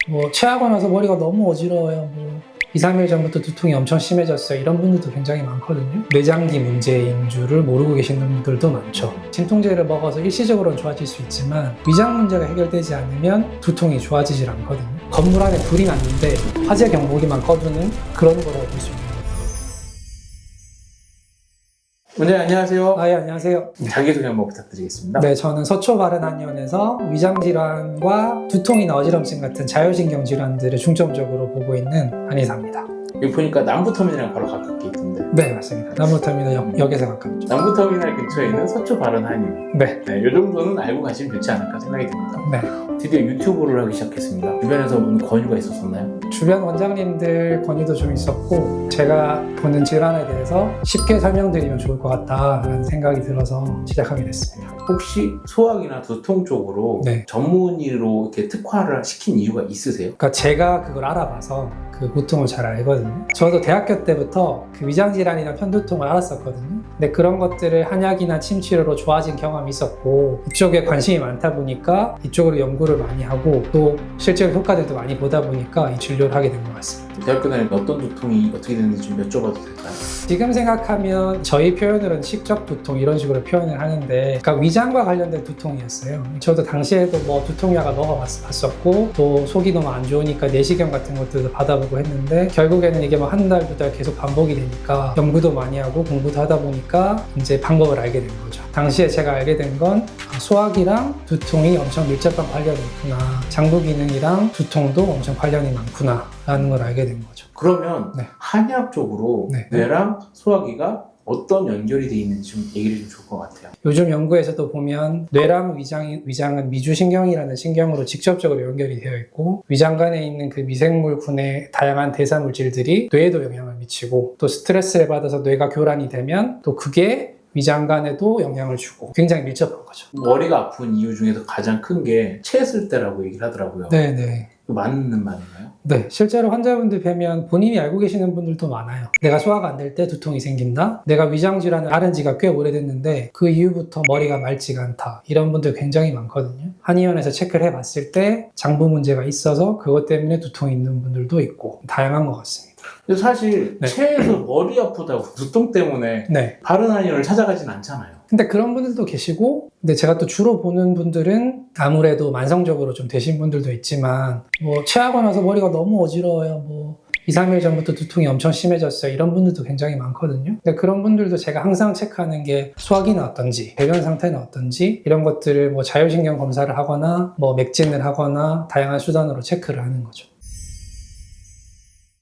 뭐 체하고 나서 머리가 너무 어지러워요. 뭐 2, 3일 전부터 두통이 엄청 심해졌어요. 이런 분들도 굉장히 많거든요. 뇌장기 문제인 줄을 모르고 계시는 분들도 많죠. 진통제를 먹어서 일시적으로는 좋아질 수 있지만 위장 문제가 해결되지 않으면 두통이 좋아지질 않거든요. 건물 안에 불이 났는데 화재 경보기만 꺼두는 그런 거라고 볼 수 있는 거예요. 원장님 안녕하세요. 예, 안녕하세요. 자기소개 한번 부탁드리겠습니다. 네, 저는 서초바른한의원에서 위장질환과 두통이나 어지럼증 같은 자율신경 질환들을 중점적으로 보고 있는 한의사입니다. 여기 보니까 남부터미널이랑 바로 가깝게 있던데. 네, 맞습니다. 남부터미널 역에서 가깝죠. 남부터미널 근처에 있는 서초바른한의원. 네. 네, 이 정도는 알고 가시면 좋지 않을까 생각이 듭니다. 네. 드디어 유튜브를 하기 시작했습니다. 주변에서 오는 권유가 있었었나요? 주변 원장님들 권유도 좀 있었고 제가 보는 질환에 대해서 쉽게 설명드리면 좋을 것 같다라는 생각이 들어서 시작하게 됐습니다. 혹시 소화기나 두통 쪽으로 네. 전문의로 이렇게 특화를 시킨 이유가 있으세요? 그러니까 제가 그걸 알아봐서 그 고통을 잘 알거든요. 저도 대학교 때부터 그 위장질환이나 편두통을 알았었거든요. 근데 그런 것들을 한약이나 침치료로 좋아진 경험이 있었고 이쪽에 관심이 많다 보니까 이쪽으로 연구를 많이 하고 또 실제로 효과들도 많이 보다 보니까 이 진료를 하게 된 것 같습니다. 대학교 다닐 때 어떤 두통이 어떻게 되는지 좀 여쭤봐도 될까요? 지금 생각하면 저희 표현으로는 식적 두통 이런 식으로 표현을 하는데 그러니까 위장과 관련된 두통이었어요. 저도 당시에도 뭐 두통약을 먹어봤었고 또 속이 너무 안 좋으니까 내시경 같은 것들도 받아보고 했는데 결국에는 이게 뭐 한 달, 두 달 계속 반복이 되니까 연구도 많이 하고 공부도 하다 보니까 이제 방법을 알게 된 거죠. 당시에 제가 알게 된 건 소화기랑 두통이 엄청 밀접한 관련이 있구나. 장부 기능이랑 두통도 엄청 관련이 많구나 라는 걸 알게 된 거죠. 그러면 네. 한의학 쪽으로 네. 뇌랑 소화기가 어떤 연결이 돼 있는지 좀 얘기를 좀 좋을 것 같아요. 요즘 연구에서도 보면 뇌랑 위장은 미주신경이라는 신경으로 직접적으로 연결이 되어 있고 위장관에 있는 그 미생물군의 다양한 대사 물질들이 뇌에도 영향을 미치고 또 스트레스를 받아서 뇌가 교란이 되면 또 그게 위장관에도 영향을 주고 굉장히 밀접한 거죠. 머리가 아픈 이유 중에서 가장 큰 게 체했을 때라고 얘기를 하더라고요. 네네. 맞는 말인가요? 네, 실제로 환자분들 뵈면 본인이 알고 계시는 분들도 많아요. 내가 소화가 안 될 때 두통이 생긴다? 내가 위장질환을 앓은 지가 꽤 오래됐는데 그 이후부터 머리가 맑지가 않다. 이런 분들 굉장히 많거든요. 한의원에서 체크를 해봤을 때 장부 문제가 있어서 그것 때문에 두통이 있는 분들도 있고 다양한 것 같습니다. 근데 사실 네. 체해서 머리 아프다고 두통 때문에 네. 바른 한의원을 찾아가진 않잖아요. 근데 그런 분들도 계시고 근데 제가 또 주로 보는 분들은 아무래도 만성적으로 좀 되신 분들도 있지만 뭐 체하고 나서 머리가 너무 어지러워요. 뭐 2, 3일 전부터 두통이 엄청 심해졌어요. 이런 분들도 굉장히 많거든요. 근데 그런 분들도 제가 항상 체크하는 게 소화기는 어떤지, 배변 상태는 어떤지 이런 것들을 뭐 자율신경 검사를 하거나 뭐 맥진을 하거나 다양한 수단으로 체크를 하는 거죠.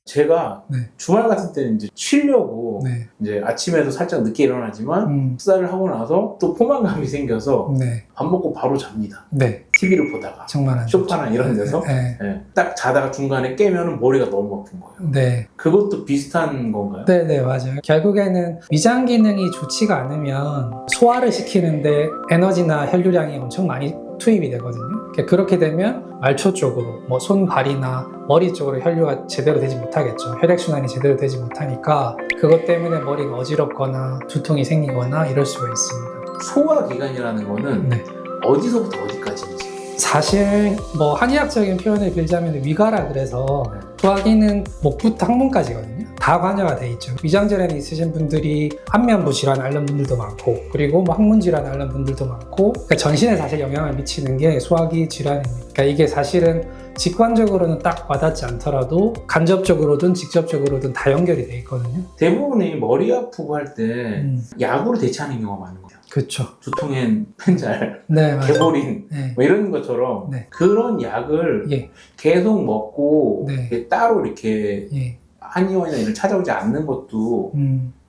제가 네. 주말 같은 때는 이제 쉬려고 네. 이제 아침에도 살짝 늦게 일어나지만 식사를 하고 나서 또 포만감이 생겨서 네. 밥 먹고 바로 잡니다. 네. TV를 보다가 정말 안 좋죠. 소파나 이런 데서 네. 네. 딱 자다가 중간에 깨면은 머리가 너무 아픈 거예요. 네. 그것도 비슷한 건가요? 네, 맞아요. 결국에는 위장 기능이 좋지가 않으면 소화를 시키는데 에너지나 혈류량이 엄청 많이 투입이 되거든요. 그렇게 되면 말초 쪽으로, 뭐 손발이나 머리 쪽으로 혈류가 제대로 되지 못하겠죠. 혈액순환이 제대로 되지 못하니까 그것 때문에 머리가 어지럽거나 두통이 생기거나 이럴 수가 있습니다. 소화기관이라는 거는 네. 어디서부터 어디까지인지. 사실 뭐 한의학적인 표현을 빌자면 위가라 그래서 소화기는 목부터 항문까지거든요. 다 관여가 돼 있죠. 위장질환이 있으신 분들이 안면부 질환 앓는 분들도 많고 그리고 뭐 항문 질환 앓는 분들도 많고 그러니까 전신에 사실 영향을 미치는 게 소화기 질환입니다. 그러니까 이게 사실은 직관적으로는 딱 와닿지 않더라도 간접적으로든 직접적으로든 다 연결이 돼 있거든요. 대부분이 머리 아프고 할 때 약으로 대체하는 경우가 많은 거예요. 그렇죠. 두통엔 펜잘, 네, 맞아요. 개보린 네. 뭐 이런 것처럼 네. 그런 약을 예. 계속 먹고 네. 이렇게 따로 이렇게 예. 한의원이나 이런 찾아오지 않는 것도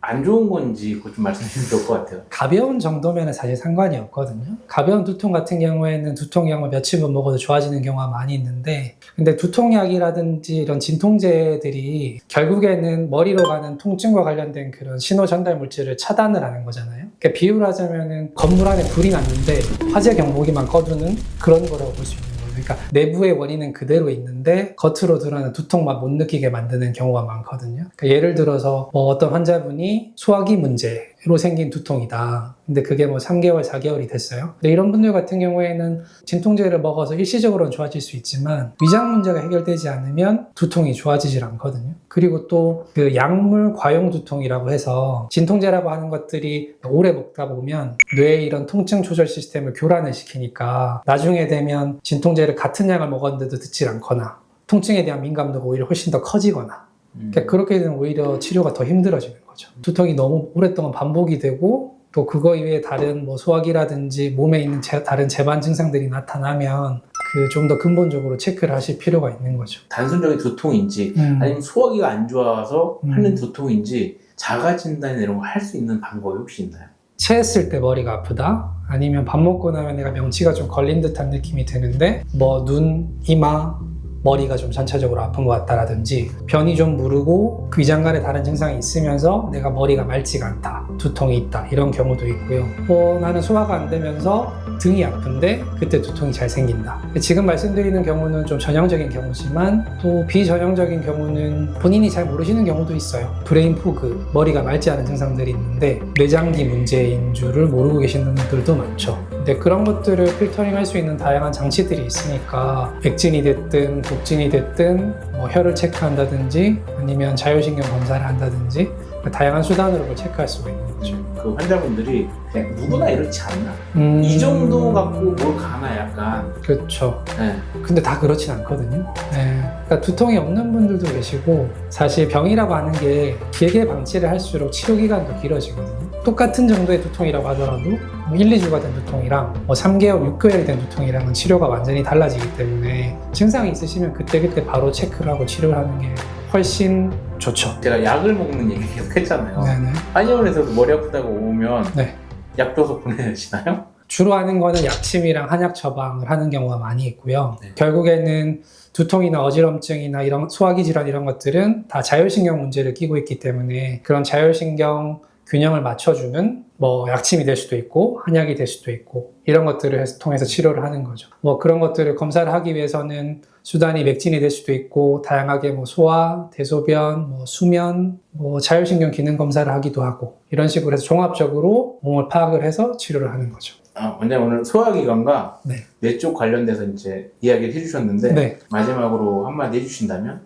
안 좋은 건지 그거 좀 말씀해 주시면 좋을 것 같아요. 가벼운 정도면 사실 상관이 없거든요. 가벼운 두통 같은 경우에는 두통약을 며칠만 먹어도 좋아지는 경우가 많이 있는데 근데 두통약이라든지 이런 진통제들이 결국에는 머리로 가는 통증과 관련된 그런 신호 전달 물질을 차단을 하는 거잖아요. 그러니까 비유를 하자면은 건물 안에 불이 났는데 화재 경보기만 꺼두는 그런 거라고 볼 수 있는 거예요. 그러니까 내부의 원인은 그대로 있는데 겉으로 드러나는 두통만 못 느끼게 만드는 경우가 많거든요. 그러니까 예를 들어서 뭐 어떤 환자분이 소화기 문제 로 생긴 두통이다. 근데 그게 뭐 3개월, 4개월이 됐어요. 근데 이런 분들 같은 경우에는 진통제를 먹어서 일시적으로는 좋아질 수 있지만 위장 문제가 해결되지 않으면 두통이 좋아지질 않거든요. 그리고 또 그 약물 과용 두통이라고 해서 진통제라고 하는 것들이 오래 먹다 보면 뇌의 이런 통증 조절 시스템을 교란을 시키니까 나중에 되면 진통제를 같은 약을 먹었는데도 듣질 않거나 통증에 대한 민감도가 오히려 훨씬 더 커지거나 그러니까 그렇게 되면 오히려 치료가 더 힘들어지는 거죠. 두통이 너무 오랫동안 반복이 되고 또 그거 이외에 다른 뭐 소화기라든지 몸에 있는 다른 재반 증상들이 나타나면 그 좀 더 근본적으로 체크를 하실 필요가 있는 거죠. 단순적인 두통인지 아니면 소화기가 안 좋아서 하는 두통인지 자가 진단 이런 거 할 수 있는 방법이 혹시 있나요? 체했을 때 머리가 아프다? 아니면 밥 먹고 나면 내가 명치가 좀 걸린 듯한 느낌이 드는데 뭐 눈, 이마, 머리가 좀 전체적으로 아픈 것 같다라든지 변이 좀 무르고 위장관에 다른 증상이 있으면서 내가 머리가 맑지가 않다, 두통이 있다 이런 경우도 있고요. 나는 소화가 안 되면서 등이 아픈데 그때 두통이 잘 생긴다. 지금 말씀드리는 경우는 좀 전형적인 경우지만 또 비전형적인 경우는 본인이 잘 모르시는 경우도 있어요. 브레인 포그, 머리가 맑지 않은 증상들이 있는데 뇌장기 문제인 줄을 모르고 계시는 분들도 많죠. 근데 그런 것들을 필터링 할 수 있는 다양한 장치들이 있으니까 액진이 됐든 독진이 됐든 뭐 혀를 체크한다든지 아니면 자율신경 검사를 한다든지 다양한 수단으로 그걸 체크할 수가 있는 거죠. 그 환자분들이 그냥 누구나 이렇지 않나? 이 정도 갖고 뭘 가나 약간. 그렇죠. 네. 근데 다 그렇진 않거든요. 네. 그러니까 두통이 없는 분들도 계시고 사실 병이라고 하는 게 길게 방치를 할수록 치료 기간도 길어지거든요. 똑같은 정도의 두통이라고 하더라도 1, 2주가 된 두통이랑 3개월, 6개월이 된 두통이랑은 치료가 완전히 달라지기 때문에 증상이 있으시면 그때그때 바로 체크를 하고 치료를 하는 게 훨씬 좋죠. 제가 약을 먹는 얘기 계속 했잖아요. 네네. 한의원에서도 머리 아프다고 오면 네. 약 줘서 보내시나요? 주로 하는 거는 약침이랑 한약 처방을 하는 경우가 많이 있고요. 네. 결국에는 두통이나 어지럼증이나 이런 소화기 질환 이런 것들은 다 자율신경 문제를 끼고 있기 때문에 그런 자율신경 균형을 맞춰주는 뭐 약침이 될 수도 있고 한약이 될 수도 있고 이런 것들을 통해서 치료를 하는 거죠. 뭐 그런 것들을 검사를 하기 위해서는 수단이 맥진이 될 수도 있고 다양하게 뭐 소화, 대소변, 뭐 수면, 뭐 자율신경 기능 검사를 하기도 하고 이런 식으로 해서 종합적으로 몸을 파악을 해서 치료를 하는 거죠. 원장님 오늘 소화기관과 네. 뇌 쪽 관련돼서 이제 이야기를 해주셨는데 네. 마지막으로 한마디 해주신다면?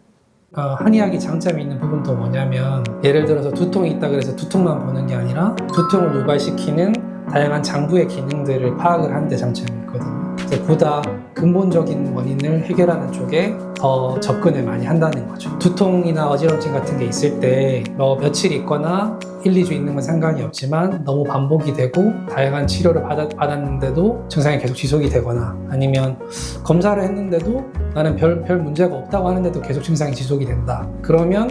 한의학이 장점이 있는 부분도 뭐냐면 예를 들어서 두통이 있다 그래서 두통만 보는 게 아니라 두통을 유발시키는 다양한 장부의 기능들을 파악을 하는 데 장점이 있거든요. 그래서 보다 근본적인 원인을 해결하는 쪽에 더 접근을 많이 한다는 거죠. 두통이나 어지럼증 같은 게 있을 때 며칠 있거나 1, 2주 있는 건 상관이 없지만 너무 반복이 되고 다양한 치료를 받았는데도 증상이 계속 지속이 되거나 아니면 검사를 했는데도 나는 별 문제가 없다고 하는데도 계속 증상이 지속이 된다. 그러면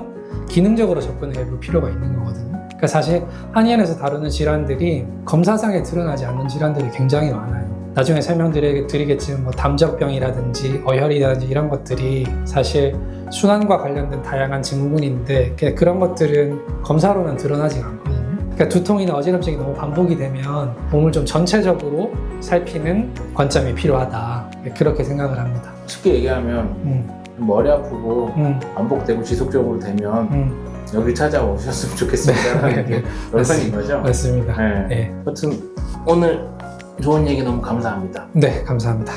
기능적으로 접근을 해볼 필요가 있는 거거든요. 그러니까 사실 한의원에서 다루는 질환들이 검사상에 드러나지 않는 질환들이 굉장히 많아요. 나중에 설명드리겠지만 뭐 담적병이라든지 어혈이라든지 이런 것들이 사실 순환과 관련된 다양한 증후군인데 그런 것들은 검사로는 드러나지 않거든요. 그러니까 두통이나 어지럼증이 너무 반복이 되면 몸을 좀 전체적으로 살피는 관점이 필요하다. 그렇게 생각을 합니다. 쉽게 얘기하면 머리 아프고 반복되고 지속적으로 되면 여기 찾아오셨으면 좋겠습니다. 이게 열성인 거죠? 맞습니다. 네. 네. 하여튼 오늘 좋은 얘기 너무 감사합니다. 네, 감사합니다.